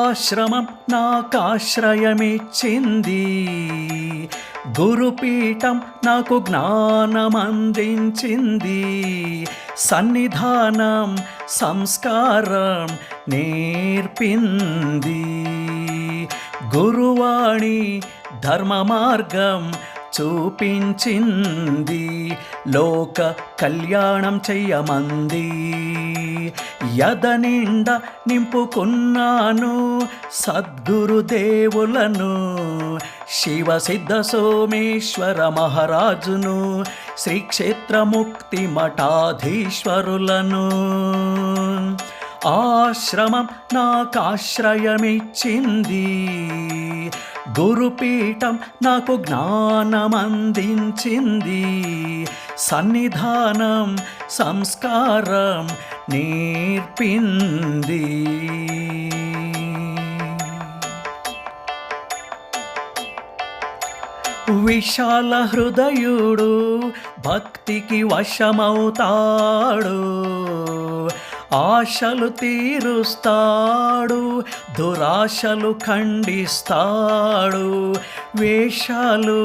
ఆశ్రమం నాకాశ్రయమిచ్చింది, గురుపీఠం నాకు జ్ఞానమందించింది, సన్నిధానం సంస్కారం నేర్పింది, గురువాణి ధర్మ మార్గం చూపించింది, లోక కళ్యాణం చెయ్యమంది, యదనిండా నింపుకున్నాను సద్గురుదేవులను, శివ సిద్ధ సోమేశ్వర మహారాజును, శ్రీక్షేత్రముక్తి మఠాధీశ్వరులను. ఆశ్రమం నాకాశ్రయమిచ్చింది, గురుపీఠం నాకు జ్ఞానమందించింది, సన్నిధానం సంస్కారం నేర్పింది. విశాల హృదయుడు భక్తికి వశమవుతాడు, ఆశలు తీరుస్తాడు, దురాశలు ఖండిస్తాడు, వేషాలు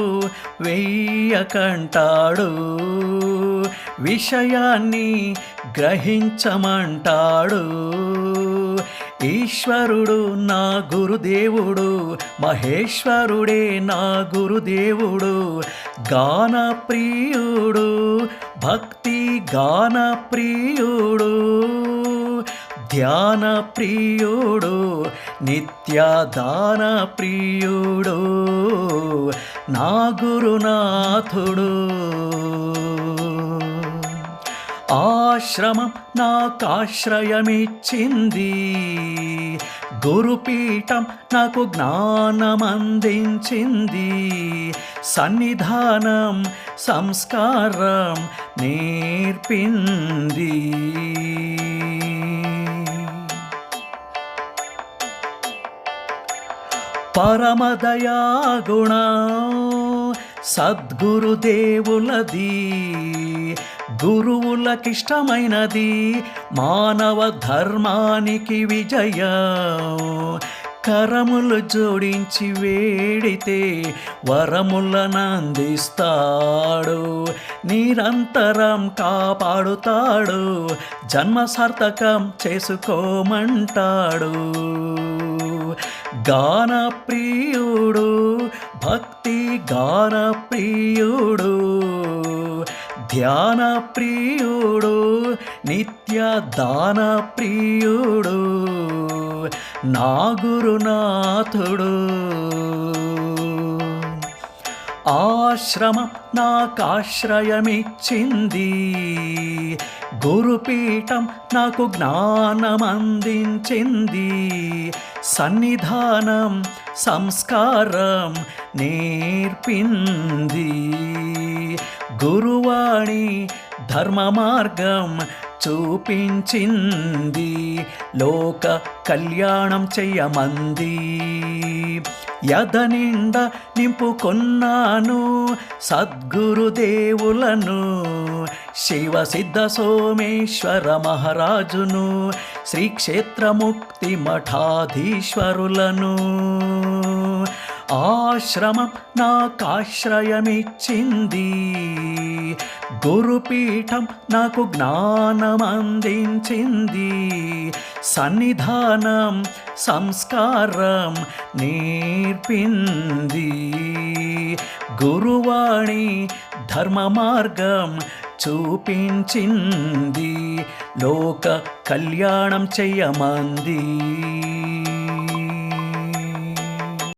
వెయ్యకంటాడు, విషయాన్ని గ్రహించమంటాడు. ఈశ్వరుడు నా గురుదేవుడు, మహేశ్వరుడే నా గురుదేవుడు, గానప్రియుడు, భక్తి గానప్రియుడు, ధ్యాన ప్రియుడు, నిత్యదాన ప్రియుడు, నా గురునాథుడు. ఆశ్రమం నాకాశ్రయమిచ్చింది, గురుపీఠం నాకు జ్ఞానమందించింది, సన్నిధానం సంస్కారం నేర్పింది. పరమదయాగుణం సద్గురుదేవులది, గురువులకిష్టమైనది మానవ ధర్మానికి విజయం, కరములు జోడించి వేడితే వరములనందిస్తాడు, నిరంతరం కాపాడుతాడు, జన్మ సార్థకం చేసుకోమంటాడు. గానప్రియుడు, భక్తి గానప్రియుడు, ధ్యాన ప్రియుడు, నిత్య దాన ప్రియుడు, నా గురునాథుడు. ఆశ్రమం నాకాశ్రయమిచ్చింది, గురుపీఠం నాకు జ్ఞానమందించింది, సన్నిధానం సంస్కారం నేర్పింది, గురువాణి ధర్మ మార్గం చూపించింది, లోక కళ్యాణం చెయ్యమంది, యదనిండా నింపుకొన్నాను సద్గురుదేవులను, శివ సిద్ధ సోమేశ్వర మహారాజును, శ్రీక్షేత్రముక్తి మఠాధీశ్వరులను. ఆశ్రమం నాకాశ్రయమిచ్చింది, గురుపీఠం నాకు జ్ఞానమందించింది, సన్నిధానం సంస్కారం నేర్పింది, గురువాణి ధర్మ మార్గం చూపించింది, లోక కళ్యాణం చెయ్యమంది.